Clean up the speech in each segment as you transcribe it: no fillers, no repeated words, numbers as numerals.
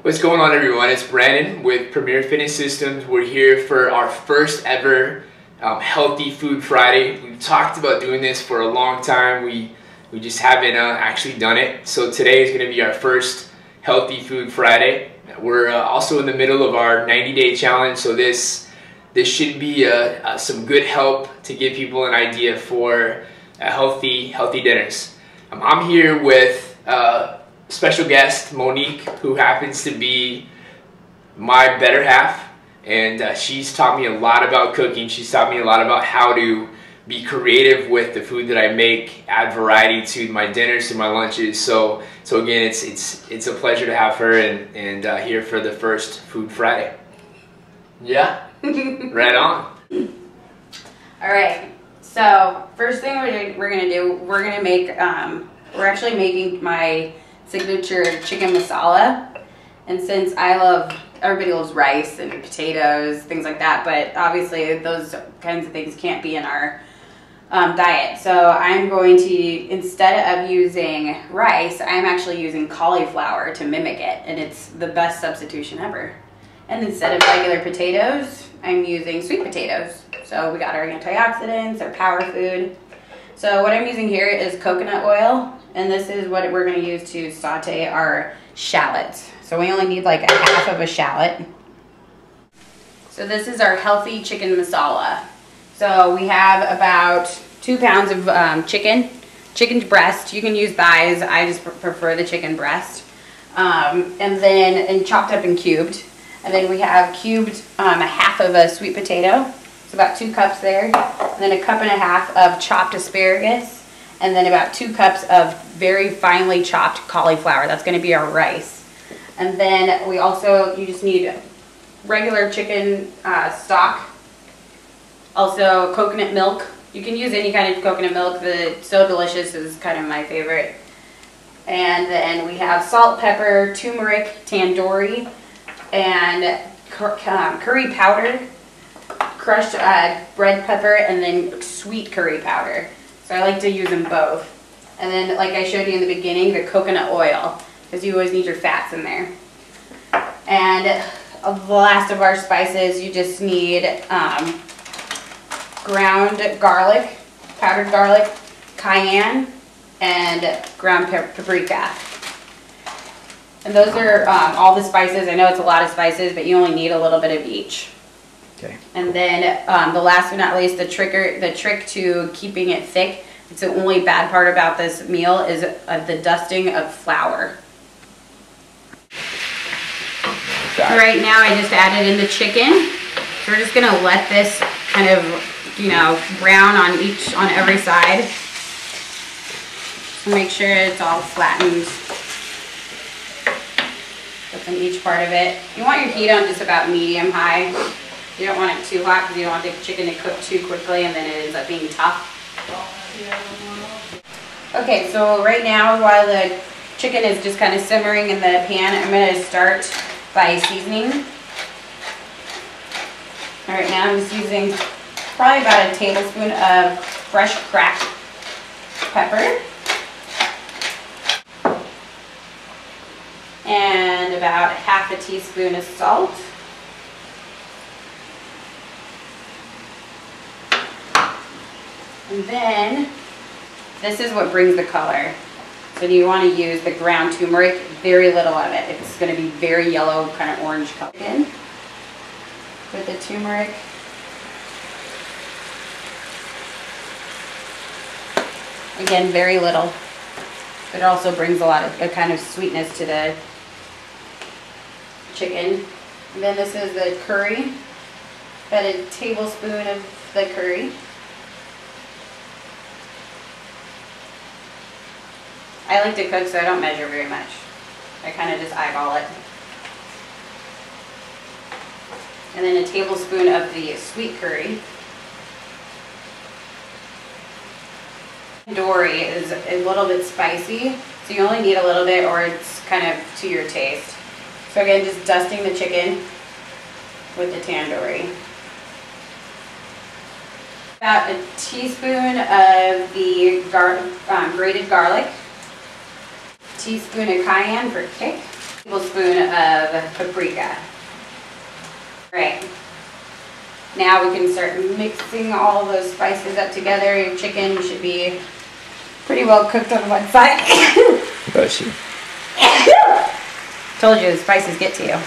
What's going on, everyone? It's Brandon with Premier Fitness Systems. We're here for our first ever Healthy Food Friday. We've talked about doing this for a long time. We just haven't actually done it. So today is going to be our first Healthy Food Friday. We're also in the middle of our 90-day challenge, so this should be some good help to give people an idea for healthy dinners. I'm here with special guest Monique, who happens to be my better half, and she's taught me a lot about cooking. She's taught me a lot about how to be creative with the food that I make, add variety to my dinners, to my lunches. So again, it's a pleasure to have her and here for the first Food Friday. Yeah, right on. All right. So first thing we're gonna do, we're actually making my signature chicken masala. And since everybody loves rice and potatoes, things like that, but obviously those kinds of things can't be in our diet. So I'm going to, instead of using rice, I'm actually using cauliflower to mimic it, and it's the best substitution ever. And instead of regular potatoes, I'm using sweet potatoes. So we got our antioxidants, our power food. So what I'm using here is coconut oil, and this is what we're going to use to saute our shallots. So we only need like a half of a shallot. So this is our healthy chicken masala. So we have about 2 pounds of chicken breast. You can use thighs. I just prefer the chicken breast. And chopped up and cubed. And then we have cubed a half of a sweet potato. It's about 2 cups there. And then 1.5 cups of chopped asparagus. And then about 2 cups of very finely chopped cauliflower. That's going to be our rice. And then you just need regular chicken stock. Also coconut milk. You can use any kind of coconut milk. The So Delicious is kind of my favorite. And then we have salt, pepper, turmeric, tandoori, and curry powder, crushed red pepper, and then sweet curry powder. So I like to use them both. And then, like I showed you in the beginning, the coconut oil, because you always need your fats in there. And the last of our spices, you just need ground garlic, powdered garlic, cayenne, and ground paprika. And those are all the spices. I know it's a lot of spices, but you only need a little bit of each. Okay. And then the last but not least, the trick to keeping it thick, it's the only bad part about this meal, is the dusting of flour. So right now I just added in the chicken. So we're just gonna let this kind of, brown on every side. So make sure it's all flattened. That's in each part of it. You want your heat on just about medium-high. You don't want it too hot because you don't want the chicken to cook too quickly and then it ends up being tough. Okay, so right now while the chicken is just kind of simmering in the pan, I'm going to start by seasoning. All right, now I'm just using probably about a tablespoon of fresh cracked pepper. And about 1/2 teaspoon of salt. And then, this is what brings the color. So you want to use the ground turmeric, very little of it. It's going to be very yellow, kind of orange color. In with the turmeric. Again, very little. But it also brings a lot of a kind of sweetness to the chicken. And then this is the curry. About a tablespoon of the curry. I like to cook, so I don't measure very much. I kind of just eyeball it. And then a tablespoon of the sweet curry. Tandoori is a little bit spicy, so you only need a little bit, or it's kind of to your taste. So again, just dusting the chicken with the tandoori. About a teaspoon of the grated garlic, teaspoon of cayenne for kick, Tablespoon of paprika. Right. Now we can start mixing all those spices up together. Your chicken should be pretty well cooked on one side. Bless you. Told you the spices get to you.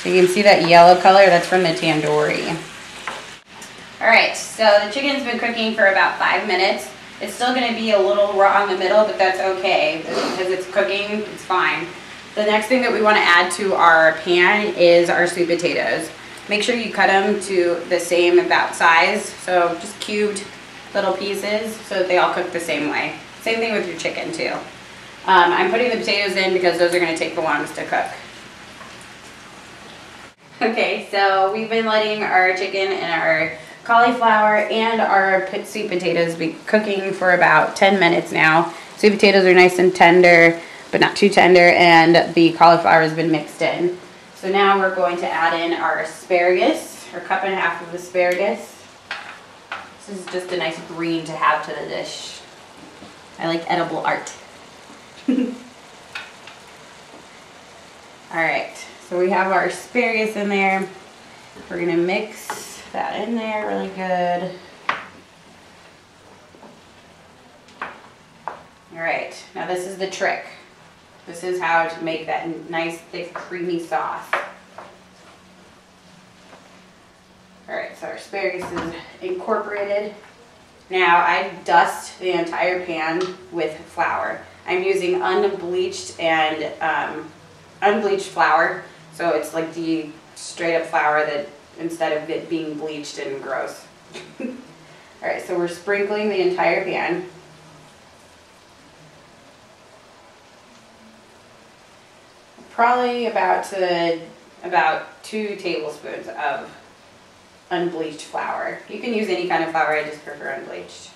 So you can see that yellow color, that's from the tandoori. Alright, so the chicken's been cooking for about 5 minutes. It's still going to be a little raw in the middle, but that's okay because it's cooking, it's fine. The next thing that we want to add to our pan is our sweet potatoes. Make sure you cut them to the same about size, so just cubed little pieces so that they all cook the same way. Same thing with your chicken too. I'm putting the potatoes in because those are going to take the longest to cook. Okay, so we've been letting our chicken and our cauliflower and our sweet potatoes be cooking for about 10 minutes now. Sweet potatoes are nice and tender, but not too tender, and the cauliflower has been mixed in. So now we're going to add in our asparagus, or 1.5 cups of asparagus. This is just a nice green to have to the dish. I like edible art. Alright, so we have our asparagus in there. We're going to mix that in there really good. Alright, now this is the trick. This is how to make that nice, thick, creamy sauce. Alright, so our asparagus is incorporated. Now I dust the entire pan with flour. I'm using unbleached and unbleached flour, so it's like the straight up flour that instead of it being bleached and gross. Alright, so we're sprinkling the entire pan. Probably about 2 tablespoons of unbleached flour. You can use any kind of flour, I just prefer unbleached.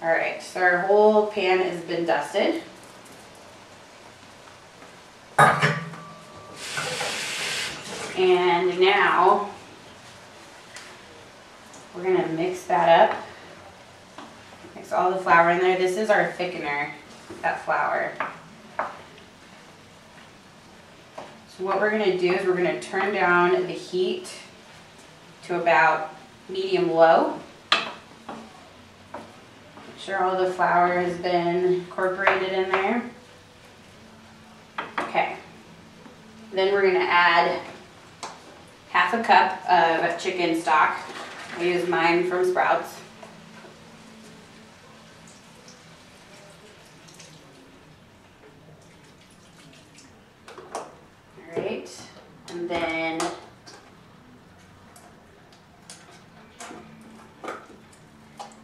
Alright, so our whole pan has been dusted. And now we're going to mix that up. Mix all the flour in there. This is our thickener, that flour. So what we're going to do is we're going to turn down the heat to about medium-low. Make sure all the flour has been incorporated in there. Okay. Then we're going to add 1/2 cup of chicken stock. I use mine from Sprouts. Alright, and then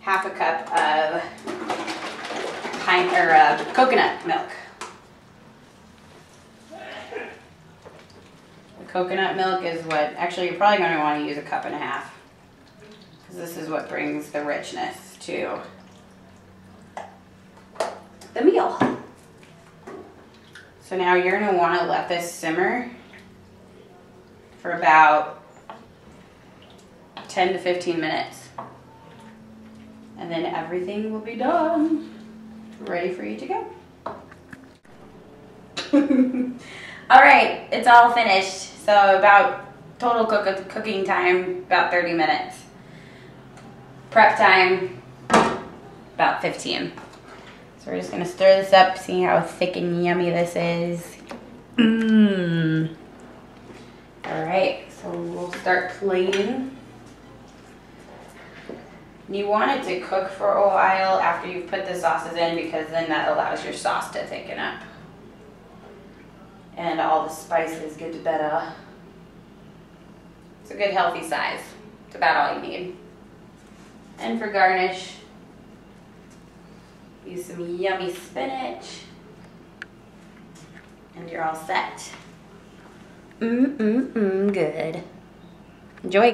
half a cup of coconut milk. The coconut milk is what, actually you're probably going to want to use 1.5 cups, because this is what brings the richness to the meal. So now you're going to want to let this simmer for about 10 to 15 minutes. And then everything will be done. Ready for you to go. Alright, it's all finished. So about total cooking time, about 30 minutes. Prep time, about 15. So we're just going to stir this up, see how thick and yummy this is. Mmm. Alright, so we'll start plating. You want it to cook for a while after you've put the sauces in, because then that allows your sauce to thicken up. And all the spices get better. It's a good healthy size. It's about all you need. And for garnish, use some yummy spinach. And you're all set. Good. Enjoy.